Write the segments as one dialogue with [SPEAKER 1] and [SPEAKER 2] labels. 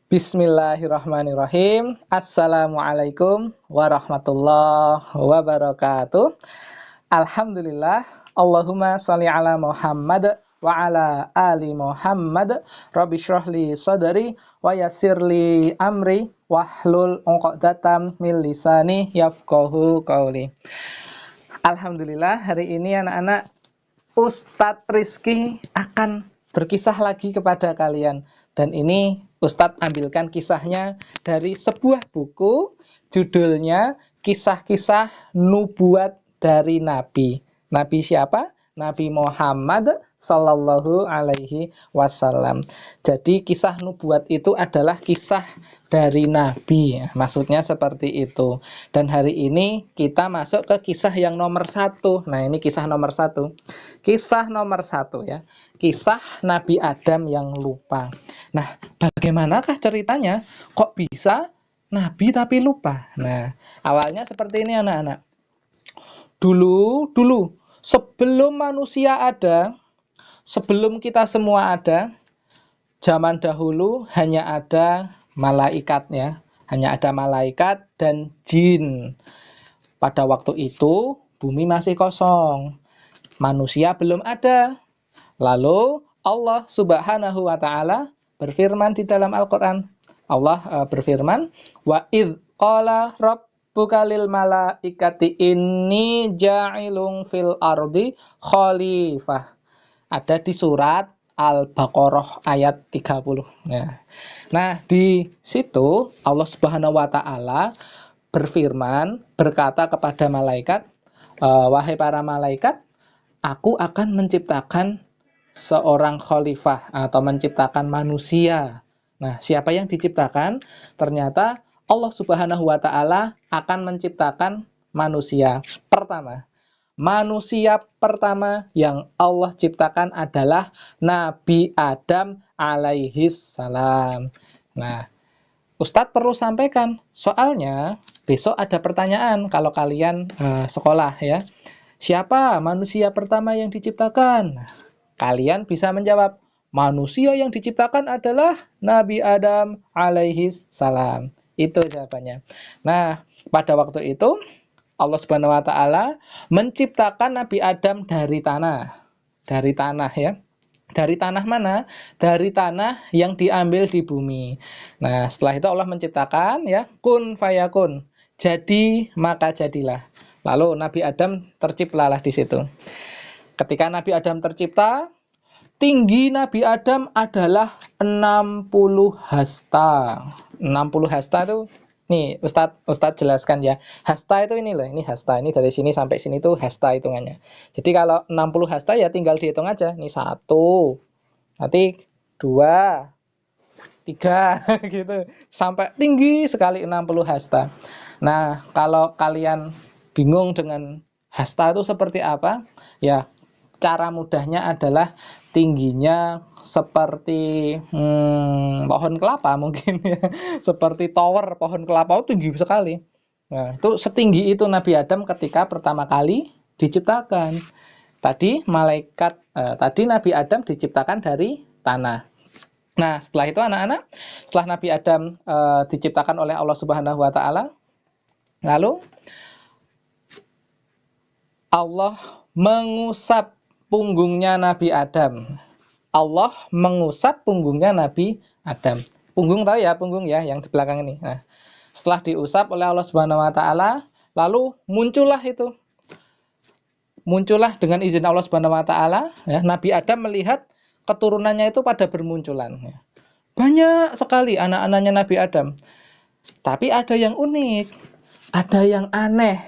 [SPEAKER 1] Bismillahirrahmanirrahim. Assalamualaikum warahmatullahi wabarakatuh. Alhamdulillah. Allahumma sholli ala Muhammad wa ala ali Muhammad. Rabbi shrahli sadri wa yassirli amri wahlul 'uqdatam min lisani yafqahu qawli. Alhamdulillah, hari ini anak-anak Ustadz Rizky akan berkisah lagi kepada kalian. Dan ini Ustadz ambilkan kisahnya dari sebuah buku, judulnya Kisah-Kisah Nubuat dari Nabi. Nabi siapa? Nabi Muhammad Sallallahu Alaihi Wasallam. Jadi kisah nubuat itu adalah kisah dari Nabi. Maksudnya seperti itu. Dan hari ini kita masuk ke kisah yang nomor 1. Nah, ini kisah nomor 1. Kisah nomor 1 ya. Kisah Nabi Adam yang lupa. Nah, bagaimanakah ceritanya? Kok bisa Nabi tapi lupa? Nah, awalnya seperti ini anak-anak. Dulu, sebelum manusia ada, sebelum kita semua ada, zaman dahulu hanya ada malaikat ya. Hanya ada malaikat dan jin. Pada waktu itu, bumi masih kosong. Manusia belum ada. Lalu Allah Subhanahu wa taala berfirman di dalam Al-Qur'an. Allah berfirman, "Wa idz qala rabbuka lil malaikati inni ja'ilun fil ardi khalifah." Ada di surat Al-Baqarah ayat 30. Nah, di situ Allah Subhanahu wa taala berfirman, berkata kepada malaikat, "Wahai para malaikat, aku akan menciptakan seorang khalifah atau menciptakan manusia." Nah, siapa yang diciptakan? Ternyata Allah Subhanahu wa taala akan menciptakan manusia pertama. Manusia pertama yang Allah ciptakan adalah Nabi Adam alaihis salam. Nah, Ustadz perlu sampaikan, soalnya besok ada pertanyaan kalau kalian sekolah ya. Siapa manusia pertama yang diciptakan? Kalian bisa menjawab, manusia yang diciptakan adalah Nabi Adam alaihis salam. Itu jawabannya. Nah, pada waktu itu Allah Subhanahu wa taala menciptakan Nabi Adam dari tanah. Dari tanah ya. Dari tanah mana? Dari tanah yang diambil di bumi. Nah, setelah itu Allah menciptakan ya, kun fayakun. Jadi maka jadilah. Lalu Nabi Adam terciptalah di situ. Ketika Nabi Adam tercipta, tinggi Nabi Adam adalah 60 hasta. 60 hasta itu, nih Ustadz jelaskan ya. Hasta itu ini loh, ini hasta. Ini dari sini sampai sini tuh hasta hitungannya. Jadi kalau 60 hasta ya tinggal dihitung aja. Ini 1, nanti 2, 3 gitu. Sampai tinggi sekali 60 hasta. Nah, kalau kalian bingung dengan hasta itu seperti apa? Ya, cara mudahnya adalah tingginya seperti pohon kelapa mungkin ya. Seperti tower pohon kelapa itu tinggi sekali. Nah, itu setinggi itu Nabi Adam ketika pertama kali diciptakan. Tadi Nabi Adam diciptakan dari tanah. Nah, setelah itu anak-anak, setelah Nabi Adam diciptakan oleh Allah Subhanahu wa taala, lalu Allah mengusap punggungnya Nabi Adam. Allah mengusap punggungnya Nabi Adam. Punggung tahu ya, punggung ya yang di belakang ini. Nah, setelah diusap oleh Allah Subhanahu wa taala, lalu muncullah dengan izin Allah Subhanahu wa taala ya, Nabi Adam melihat keturunannya itu pada bermunculan ya. Banyak sekali anak-anaknya Nabi Adam. Tapi ada yang unik, ada yang aneh.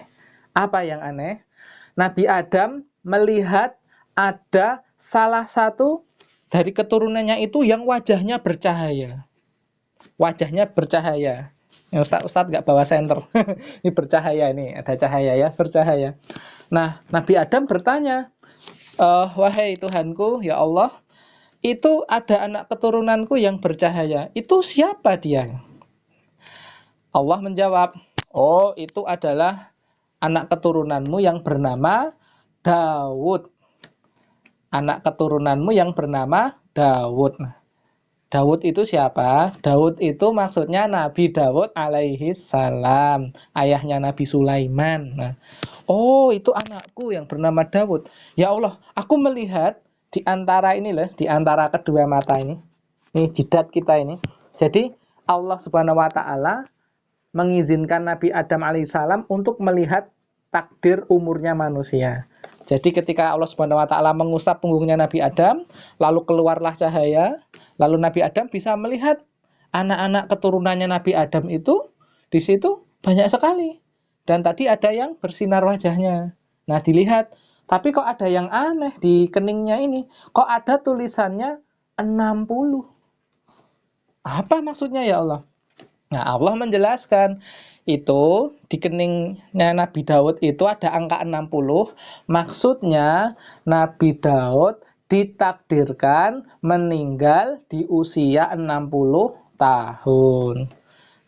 [SPEAKER 1] Apa yang aneh? Nabi Adam melihat ada salah satu dari keturunannya itu yang wajahnya bercahaya. Wajahnya bercahaya. Ustadz nggak bawa senter. Ini bercahaya, ini ada cahaya ya, bercahaya. Nah, Nabi Adam bertanya, wahai Tuhanku, ya Allah, itu ada anak keturunanku yang bercahaya. Itu siapa dia? Allah menjawab, oh itu adalah anak keturunanmu yang bernama Daud. Anak keturunanmu yang bernama Daud. Daud itu siapa? Daud itu maksudnya Nabi Daud alaihi salam, ayahnya Nabi Sulaiman. Nah, oh itu anakku yang bernama Daud. Ya Allah, aku melihat di antara ini loh, di antara kedua mata ini jidat kita ini. Jadi Allah Subhanahu wa taala mengizinkan Nabi Adam alaihissalam untuk melihat takdir umurnya manusia. Jadi ketika Allah Subhanahu wa taala mengusap punggungnya Nabi Adam, lalu keluarlah cahaya, lalu Nabi Adam bisa melihat anak-anak keturunannya Nabi Adam itu di situ banyak sekali. Dan tadi ada yang bersinar wajahnya. Nah, dilihat, tapi kok ada yang aneh di keningnya ini? Kok ada tulisannya 60? Apa maksudnya ya Allah? Nah, Allah menjelaskan itu di keningnya Nabi Daud itu ada angka 60. Maksudnya Nabi Daud ditakdirkan meninggal di usia 60 tahun.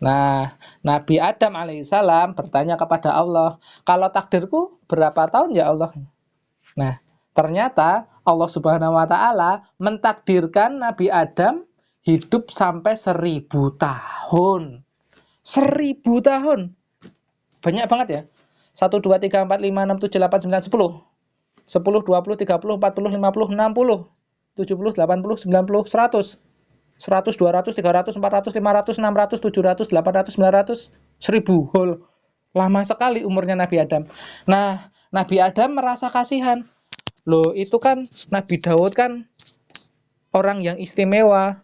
[SPEAKER 1] Nah, Nabi Adam alaihissalam bertanya kepada Allah, kalau takdirku berapa tahun ya Allah? Nah, ternyata Allah Subhanahu wa taala mentakdirkan Nabi Adam hidup sampai 1000 tahun. 1000 tahun. Banyak banget ya. 1, 2, 3, 4, 5, 6, 7, 8, 9, 10. 10, 20, 30, 40, 50, 60, 70, 80, 90, 100. 100, 200, 300, 400, 500, 600, 700, 800, 900, 1000. Lama sekali umurnya Nabi Adam. Nah, Nabi Adam merasa kasihan. Loh, itu kan Nabi Daud kan orang yang istimewa.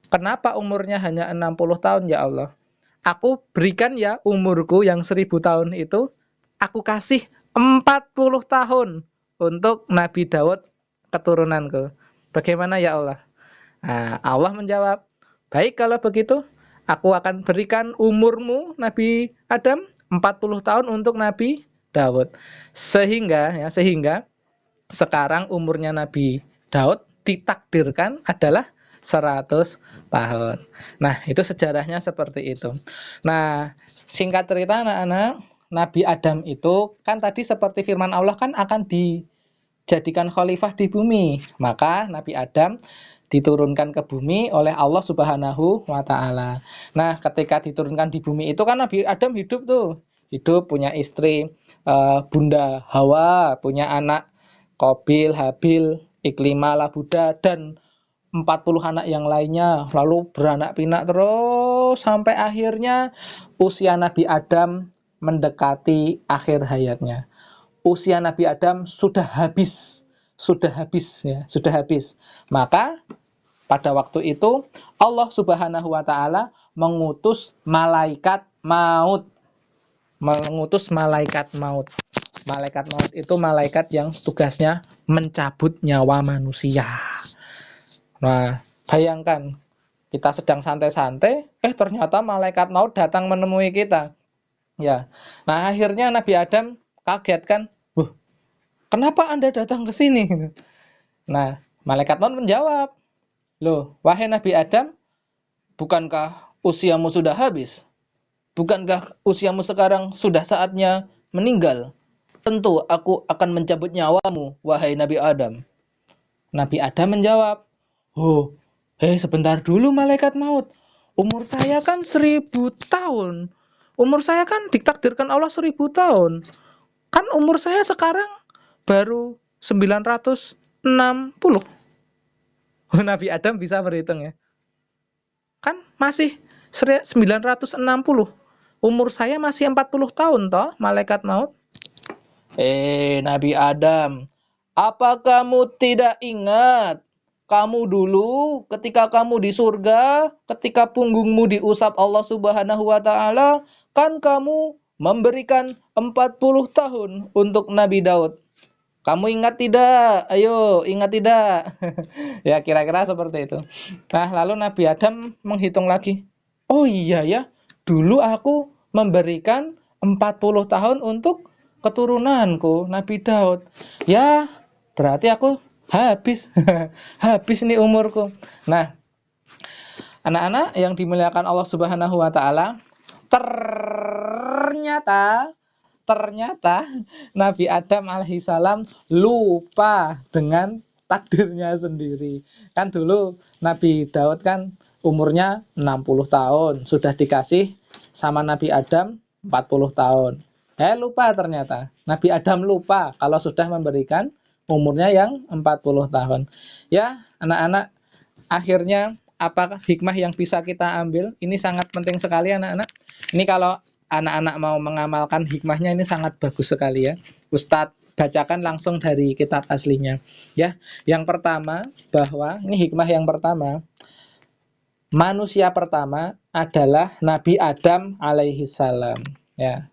[SPEAKER 1] Kenapa umurnya hanya 60 tahun ya Allah? Aku berikan ya umurku yang 1000 tahun itu, aku kasih 40 tahun untuk Nabi Daud keturunanku. Bagaimana ya Allah? Nah, Allah menjawab, baik kalau begitu, aku akan berikan umurmu Nabi Adam 40 tahun untuk Nabi Daud. Sehingga sekarang umurnya Nabi Daud ditakdirkan adalah 100 tahun. Nah, itu sejarahnya seperti itu. Nah, singkat cerita anak-anak, Nabi Adam itu kan tadi seperti firman Allah kan akan dijadikan khalifah di bumi. Maka Nabi Adam diturunkan ke bumi oleh Allah Subhanahu wa taala. Nah, ketika diturunkan di bumi itu kan Nabi Adam hidup tuh. Hidup punya istri Bunda Hawa, punya anak Qabil, Habil, Iklimah, Labuda dan 40 anak yang lainnya, lalu beranak pinak terus sampai akhirnya usia Nabi Adam mendekati akhir hayatnya. Usia Nabi Adam sudah habis ya, sudah habis. Maka pada waktu itu Allah Subhanahu wa taala mengutus malaikat maut. Mengutus malaikat maut. Malaikat maut itu malaikat yang tugasnya mencabut nyawa manusia. Nah, bayangkan kita sedang santai-santai, ternyata malaikat maut datang menemui kita. Ya. Nah, akhirnya Nabi Adam kaget kan, "Wah, kenapa Anda datang ke sini?" Nah, malaikat maut menjawab, "Loh, wahai Nabi Adam, bukankah usiamu sudah habis? Bukankah usiamu sekarang sudah saatnya meninggal? Tentu aku akan mencabut nyawamu, wahai Nabi Adam." Nabi Adam menjawab, "Oh, sebentar dulu malaikat maut. Umur saya kan 1000 tahun. Umur saya kan ditakdirkan Allah 1000 tahun. Kan umur saya sekarang baru 960." Nabi Adam bisa berhitung ya. Kan masih 960. Umur saya masih 40 tahun toh, malaikat maut. Nabi Adam, apa kamu tidak ingat? Kamu dulu ketika kamu di surga, ketika punggungmu diusap Allah Subhanahu wa taala, kan kamu memberikan 40 tahun untuk Nabi Daud. Kamu ingat tidak? Ayo, ingat tidak? Ya, kira-kira seperti itu. Nah, lalu Nabi Adam menghitung lagi. Oh iya ya, dulu aku memberikan 40 tahun untuk keturunanku, Nabi Daud. Ya, berarti aku habis. Habis nih umurku. Nah, anak-anak yang dimuliakan Allah Subhanahu wa taala, ternyata Nabi Adam alaihissalam lupa dengan takdirnya sendiri. Kan dulu Nabi Daud kan umurnya 60 tahun, sudah dikasih sama Nabi Adam 40 tahun. Lupa ternyata. Nabi Adam lupa kalau sudah memberikan umurnya yang 40 tahun. Ya, anak-anak, akhirnya apa hikmah yang bisa kita ambil? Ini sangat penting sekali anak-anak. Ini kalau anak-anak mau mengamalkan hikmahnya ini sangat bagus sekali ya. Ustadz bacakan langsung dari kitab aslinya. Ya, yang pertama bahwa ini hikmah yang pertama. Manusia pertama adalah Nabi Adam alaihi salam. Ya.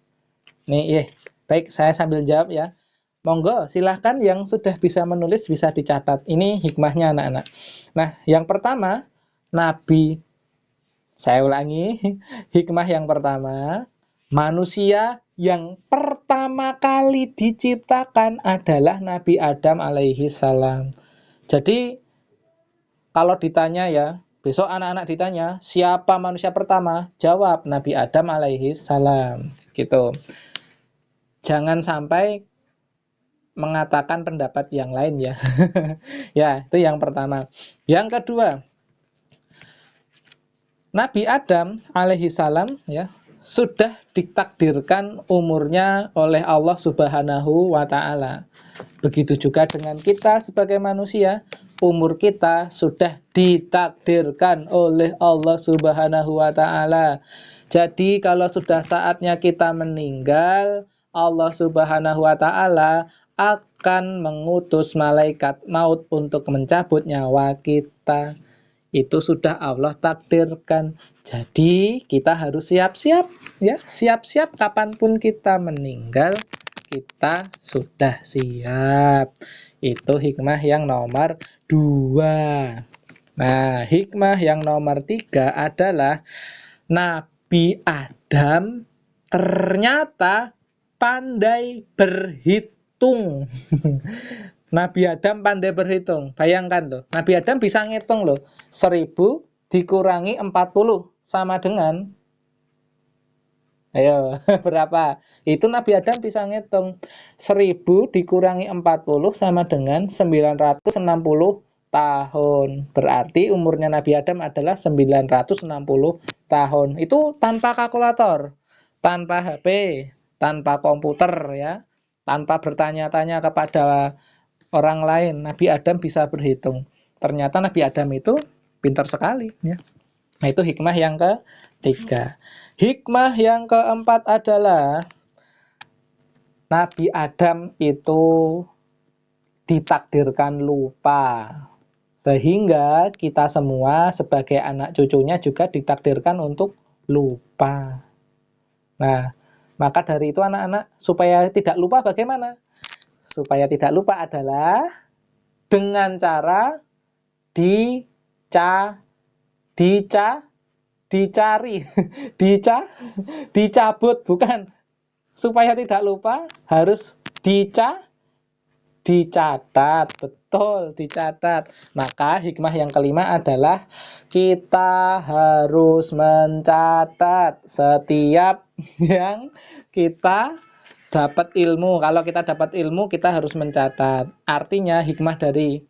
[SPEAKER 1] Nih, baik saya sambil jawab ya. Monggo, silahkan yang sudah bisa menulis bisa dicatat. Ini hikmahnya anak-anak. Nah, yang pertama, saya ulangi, hikmah yang pertama, manusia yang pertama kali diciptakan adalah Nabi Adam alaihi salam. Jadi, kalau ditanya ya, besok anak-anak ditanya, siapa manusia pertama? Jawab, Nabi Adam alaihi salam. Gitu. Jangan sampai mengatakan pendapat yang lain ya. Ya, itu yang pertama. Yang kedua, Nabi Adam alaihi salam ya sudah ditakdirkan umurnya oleh Allah Subhanahu wa taala. Begitu juga dengan kita sebagai manusia, umur kita sudah ditakdirkan oleh Allah Subhanahu wa taala. Jadi kalau sudah saatnya kita meninggal, Allah Subhanahu wa taala akan mengutus malaikat maut untuk mencabut nyawa kita. Itu sudah Allah takdirkan. Jadi kita harus siap-siap ya, siap-siap kapanpun kita meninggal, kita sudah siap. Itu hikmah yang nomor 2. Nah, hikmah yang nomor 3 adalah Nabi Adam ternyata pandai berhitung. Nabi Adam pandai berhitung. Bayangkan loh, Nabi Adam bisa ngitung loh. 1000 dikurangi 40 sama dengan, ayo berapa? Itu Nabi Adam bisa ngitung. 1000 dikurangi 40 sama dengan 960 tahun. Berarti umurnya Nabi Adam adalah 960 tahun. Itu tanpa kalkulator, tanpa HP, tanpa komputer ya, tanpa bertanya-tanya kepada orang lain. Nabi Adam bisa berhitung. Ternyata Nabi Adam itu pintar sekali ya. Nah, itu hikmah yang ketiga. Hikmah yang keempat adalah Nabi Adam itu ditakdirkan lupa. Sehingga kita semua sebagai anak cucunya juga ditakdirkan untuk lupa. Nah, maka dari itu anak-anak, supaya tidak lupa bagaimana? Supaya tidak lupa adalah dengan cara dicabut, bukan. Supaya tidak lupa harus dicatat, betul, dicatat. Maka hikmah yang kelima adalah kita harus mencatat setiap yang kita dapat ilmu. Kalau kita dapat ilmu, kita harus mencatat. Artinya hikmah dari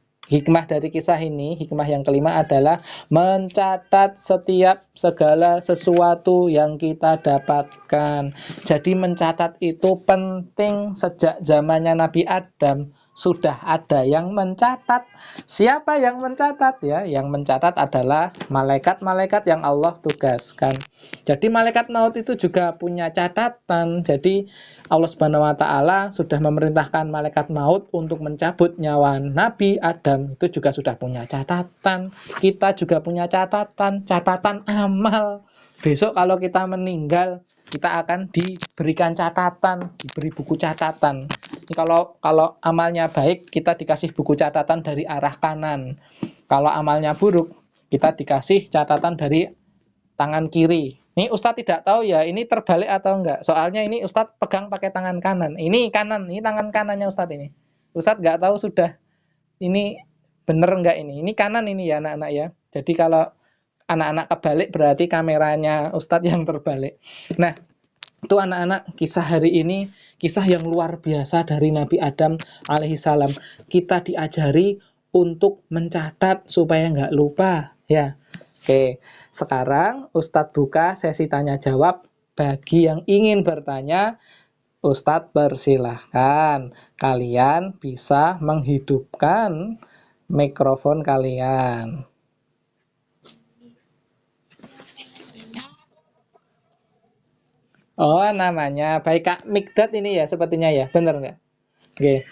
[SPEAKER 1] kisah ini, hikmah yang kelima adalah mencatat setiap segala sesuatu yang kita dapatkan. Jadi mencatat itu penting. Sejak zamannya Nabi Adam sudah ada yang mencatat. Siapa yang mencatat ya? Yang mencatat adalah malaikat-malaikat yang Allah tugaskan. Jadi malaikat maut itu juga punya catatan. Jadi Allah Subhanahu wa taala sudah memerintahkan malaikat maut untuk mencabut nyawa Nabi Adam. Itu juga sudah punya catatan. Kita juga punya catatan amal. Besok kalau kita meninggal, kita akan diberikan catatan, diberi buku catatan. Kalau amalnya baik, kita dikasih buku catatan dari arah kanan. Kalau amalnya buruk, kita dikasih catatan dari tangan kiri. Ini Ustadz tidak tahu ya, ini terbalik atau enggak. Soalnya ini Ustadz pegang pakai tangan kanan. Ini kanan, ini tangan kanannya Ustadz ini. Ustadz nggak tahu sudah ini bener enggak ini. Ini kanan ini ya anak-anak ya. Jadi kalau anak-anak kebalik berarti kameranya Ustadz yang terbalik. Nah, itu anak-anak kisah hari ini, kisah yang luar biasa dari Nabi Adam alaihissalam. Kita diajari untuk mencatat supaya nggak lupa ya. Oke, sekarang Ustadz buka sesi tanya jawab. Bagi yang ingin bertanya, Ustadz persilahkan. Kalian bisa menghidupkan mikrofon kalian. Oh, namanya. Baik, Kak Mikdad ini ya sepertinya ya. Benar nggak? Oke.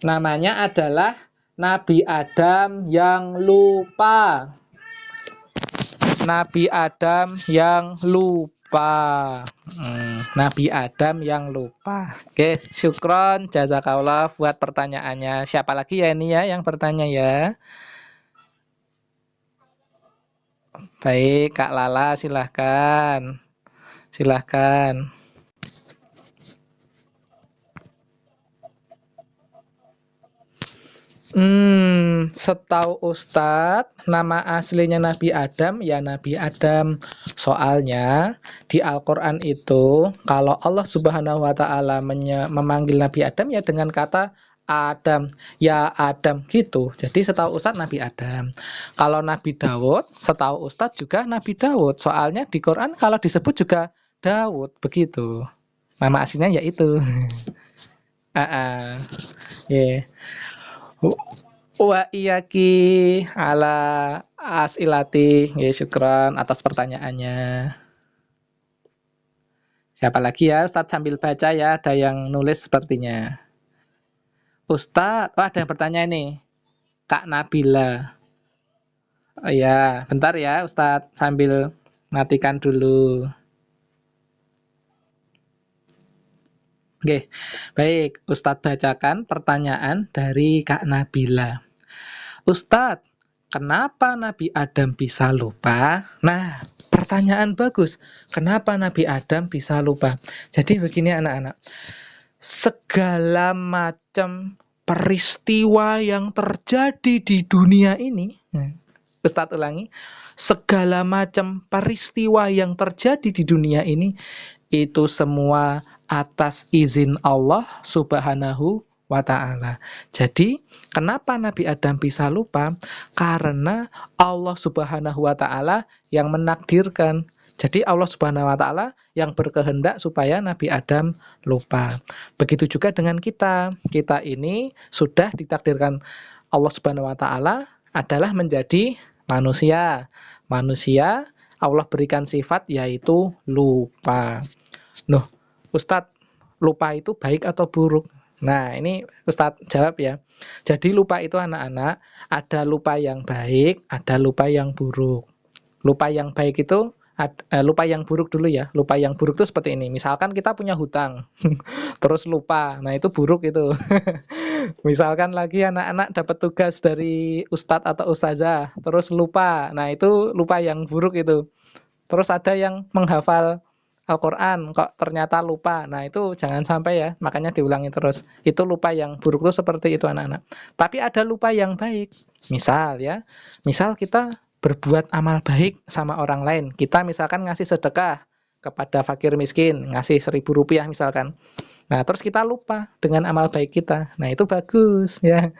[SPEAKER 1] Namanya adalah Nabi Adam yang lupa. Nabi Adam yang lupa. Nabi Adam yang lupa. Oke, syukron, jazakallah buat pertanyaannya. Siapa lagi ya ini ya yang bertanya ya? Baik, Kak Lala silahkan. Silahkan. Setahu Ustadz, nama aslinya Nabi Adam ya Nabi Adam. Soalnya di Al-Quran itu, kalau Allah Subhanahu wa Ta'ala memanggil Nabi Adam ya dengan kata Adam, ya Adam gitu. Jadi setahu Ustadz Nabi Adam. Kalau Nabi Daud, setahu Ustadz juga Nabi Daud. Soalnya di Quran kalau disebut juga Daud begitu. Nama aslinya yaitu. Yeah. Wa iyaki ala asilati. Ya, syukran atas pertanyaannya. Siapa lagi ya? Ustadz sambil baca ya, ada yang nulis sepertinya. Ustadz, ada yang bertanya ini. Kak Nabila. Oh ya, bentar ya Ustadz sambil matikan dulu. Oke, baik. Ustadz bacakan pertanyaan dari Kak Nabila. Ustadz, kenapa Nabi Adam bisa lupa? Nah, pertanyaan bagus. Kenapa Nabi Adam bisa lupa? Jadi begini anak-anak. Segala macam peristiwa yang terjadi di dunia ini, Ustadz ulangi, segala macam peristiwa yang terjadi di dunia ini, itu semua atas izin Allah Subhanahu wa Ta'ala. Jadi, kenapa Nabi Adam bisa lupa? Karena Allah Subhanahu wa Ta'ala yang menakdirkan. Jadi Allah Subhanahu wa Ta'ala yang berkehendak supaya Nabi Adam lupa. Begitu juga dengan kita. Kita ini sudah ditakdirkan Allah Subhanahu wa Ta'ala adalah menjadi manusia. Manusia Allah berikan sifat yaitu lupa. Loh, Ustadz, lupa itu baik atau buruk? Nah, ini Ustadz jawab ya. Jadi lupa itu anak-anak, ada lupa yang baik, ada lupa yang buruk. Lupa yang baik itu, lupa yang buruk dulu ya. Lupa yang buruk itu seperti ini. Misalkan kita punya hutang, terus lupa. Nah, itu buruk itu. Misalkan lagi anak-anak dapat tugas dari Ustadz atau Ustazah, terus lupa. Nah, itu lupa yang buruk itu. Terus ada yang menghafal Al-Quran kok ternyata lupa. Nah, itu jangan sampai ya, makanya diulangi terus. Itu lupa yang buruk itu seperti itu anak-anak. Tapi ada lupa yang baik. Misal ya, misal kita berbuat amal baik sama orang lain. Kita misalkan ngasih sedekah kepada fakir miskin, ngasih 1.000 rupiah misalkan. Nah, terus kita lupa dengan amal baik kita. Nah, itu bagus ya.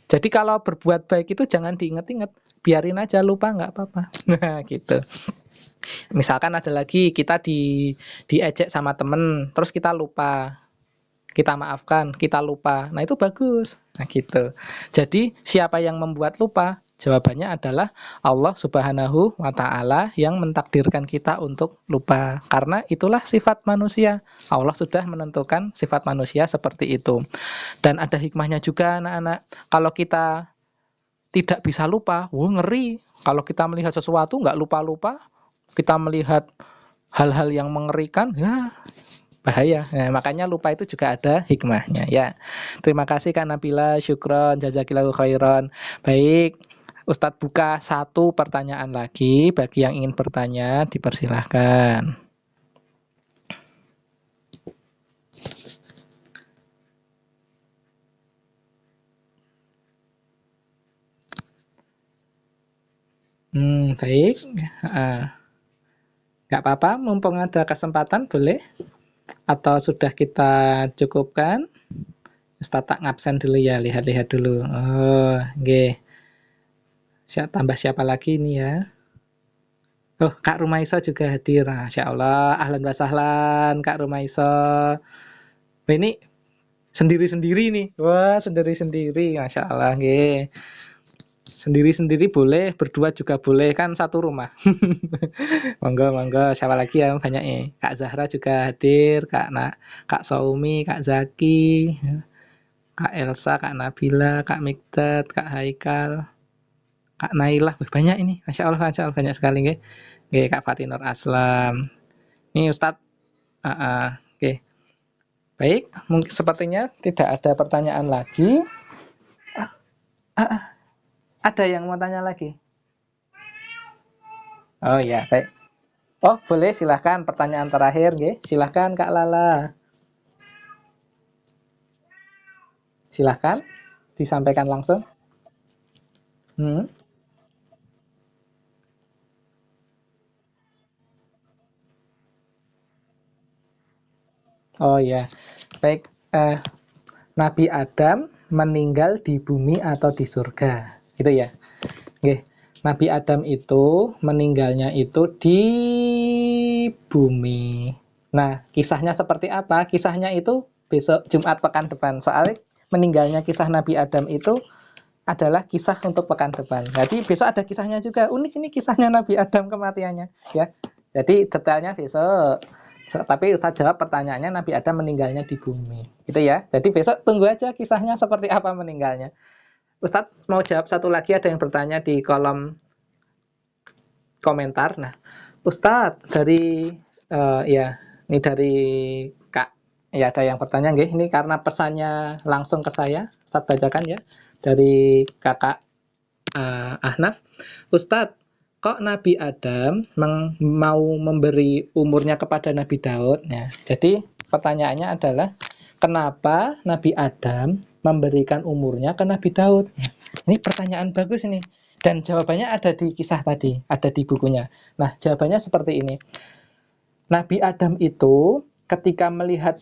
[SPEAKER 1] Jadi kalau berbuat baik itu jangan diinget-inget. Biarin aja, lupa nggak apa-apa. Nah, gitu. Misalkan ada lagi kita diejek sama temen, terus kita lupa, kita maafkan, kita lupa. Nah, itu bagus. Nah, gitu. Jadi siapa yang membuat lupa? Jawabannya adalah Allah Subhanahu wa Ta'ala yang mentakdirkan kita untuk lupa. Karena itulah sifat manusia. Allah sudah menentukan sifat manusia seperti itu. Dan ada hikmahnya juga anak-anak. Kalau kita tidak bisa lupa, ngeri. Kalau kita melihat sesuatu nggak lupa-lupa, kita melihat hal-hal yang mengerikan, ya bahaya. Nah, makanya lupa itu juga ada hikmahnya ya. Terima kasih Kak Nabila, syukron, jazakillahu khairan. Baik, Ustadz buka satu pertanyaan lagi. Bagi yang ingin bertanya, dipersilahkan. Baik. Nggak apa-apa, mumpung ada kesempatan, boleh. Atau sudah kita cukupkan? Ustadz tak ngabsen dulu ya, lihat-lihat dulu. Oh, oke. Tambah siapa lagi ini ya? Oh, Kak Rumaiso juga hadir. Masya Allah, ahlan wa sahlan Kak Rumaiso. Ini sendiri-sendiri nih. Wah, sendiri-sendiri. Masya Allah, nggih. Sendiri-sendiri boleh, berdua juga boleh, kan satu rumah. Monggo, monggo. Siapa lagi ya? Banyak nih. Kak Zahra juga hadir, Kak Saumi, Kak Zaki, Kak Elsa, Kak Nabila, Kak Mikdad, Kak Haikal, Kak Nailah. Banyak ini. Masya Allah, banyak sekali nggih. Nggih, Kak Fatinur Aslam. Ini Ustadz. Oke. Baik, mungkin sepertinya tidak ada pertanyaan lagi. Ada yang mau tanya lagi? Oh ya, baik. Oh, boleh, silahkan pertanyaan terakhir, nggih. Silahkan Kak Lala. Silahkan disampaikan langsung. Hmm. Oh ya, baik. Nabi Adam meninggal di bumi atau di surga, gitu ya. Oke. Nabi Adam itu meninggalnya itu di bumi. Nah, kisahnya seperti apa? Kisahnya itu besok Jumat pekan depan. Soalnya meninggalnya kisah Nabi Adam itu adalah kisah untuk pekan depan. Jadi besok ada kisahnya juga. Unik ini kisahnya Nabi Adam kematiannya, ya. Jadi detailnya besok. Tapi Ustaz jawab pertanyaannya Nabi Adam meninggalnya di bumi. Gitu ya. Jadi besok tunggu aja kisahnya seperti apa meninggalnya. Ustaz mau jawab satu lagi, ada yang bertanya di kolom komentar. Nah, Ustaz dari ya, ini dari Kak, ya ada yang bertanya nggih. Ini karena pesannya langsung ke saya. Ustaz bacakan ya dari Kakak Ahnaf. Ustadz, kok Nabi Adam mau memberi umurnya kepada Nabi Daud? Ya, jadi pertanyaannya adalah kenapa Nabi Adam memberikan umurnya ke Nabi Daud? Ya, ini pertanyaan bagus ini. Dan jawabannya ada di kisah tadi, ada di bukunya. Nah, jawabannya seperti ini. Nabi Adam itu ketika melihat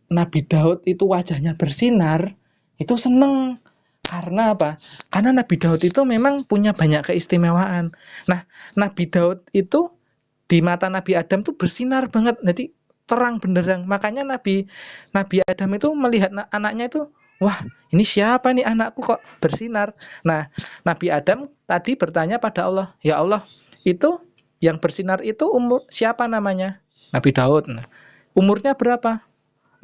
[SPEAKER 1] Nabi Daud itu wajahnya bersinar, itu seneng. Karena apa? Karena Nabi Daud itu memang punya banyak keistimewaan. Nah, Nabi Daud itu di mata Nabi Adam tuh bersinar banget. Jadi terang benderang. Makanya Nabi Adam itu melihat anaknya itu, wah, ini siapa nih anakku kok bersinar? Nah, Nabi Adam tadi bertanya pada Allah, ya Allah, itu yang bersinar itu umur siapa namanya? Nabi Daud. Nah, umurnya berapa?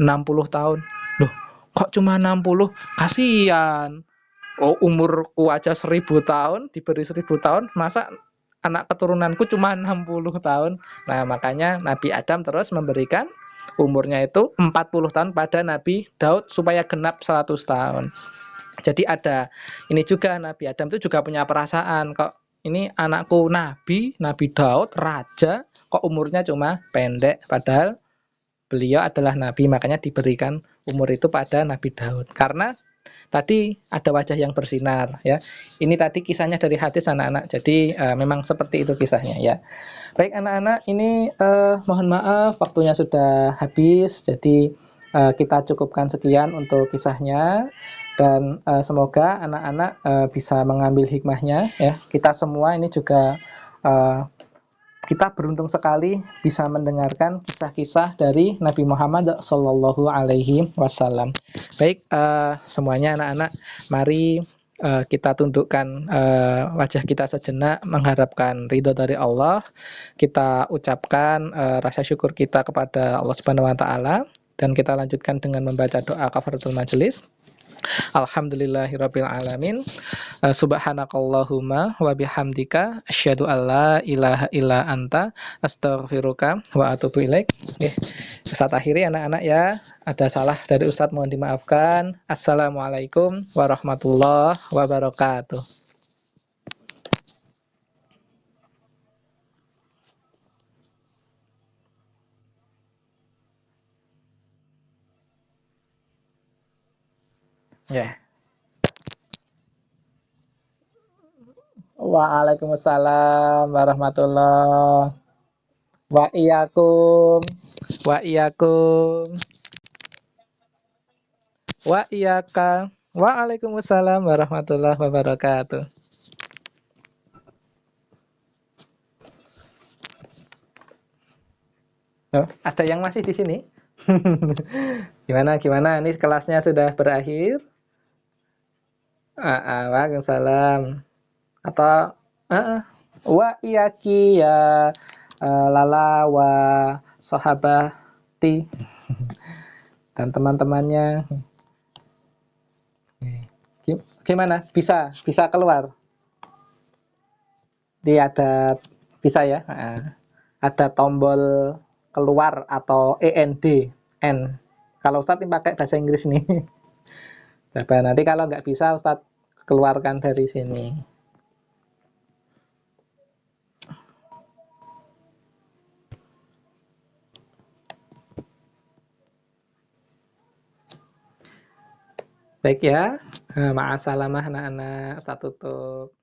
[SPEAKER 1] 60 tahun. Loh, kok cuma 60? Kasihan. Oh, umurku aja 1000 tahun, diberi 1000 tahun, masa anak keturunanku cuma 60 tahun. Nah, makanya Nabi Adam terus memberikan umurnya itu 40 tahun pada Nabi Daud supaya genap 100 tahun. Jadi ada ini juga, Nabi Adam itu juga punya perasaan, kok ini anakku Nabi Daud, raja, kok umurnya cuma pendek, padahal beliau adalah nabi, makanya diberikan umur itu pada Nabi Daud. Karena tadi ada wajah yang bersinar, ya. Ini tadi kisahnya dari hadis anak-anak. Jadi memang seperti itu kisahnya, ya. Baik anak-anak, ini mohon maaf waktunya sudah habis. Jadi kita cukupkan sekian untuk kisahnya, dan semoga anak-anak bisa mengambil hikmahnya, ya. Kita semua ini juga kita beruntung sekali bisa mendengarkan kisah-kisah dari Nabi Muhammad Shallallahu Alaihi Wasallam. Baik, semuanya anak-anak, mari kita tundukkan wajah kita sejenak, mengharapkan ridho dari Allah. Kita ucapkan rasa syukur kita kepada Allah Subhanahu Wa Taala, dan kita lanjutkan dengan membaca doa kafaratul majelis. Alhamdulillahirabbil alamin. Subhanakallahumma wa bihamdika asyhadu alla ilaha illa anta astaghfiruka wa atubu ilaik. Oke, Ustaz akhiri anak-anak ya. Ada salah dari Ustaz, mohon dimaafkan. Assalamualaikum warahmatullahi wabarakatuh. Ya. Waalaikumsalam warahmatullahi wa iyyakum. Wa iyyakum. Wa iyyaka. Waalaikumsalam warahmatullahi wabarakatuh. Oh, ada yang masih di sini? Gimana gimana? Ini kelasnya sudah berakhir? Waalaikumsalam. Atau wa iyaki ya Lala wa sahabati dan teman-temannya. Gimana? Bisa bisa keluar? Dia ada bisa ya? Ada tombol keluar atau END N. Kalau Ustadz ini pakai bahasa Inggris nih. Coba nanti kalau nggak bisa Ustadz keluarkan dari sini. Baik ya. Ma'asalamah anak-anak. Ustadz tutup.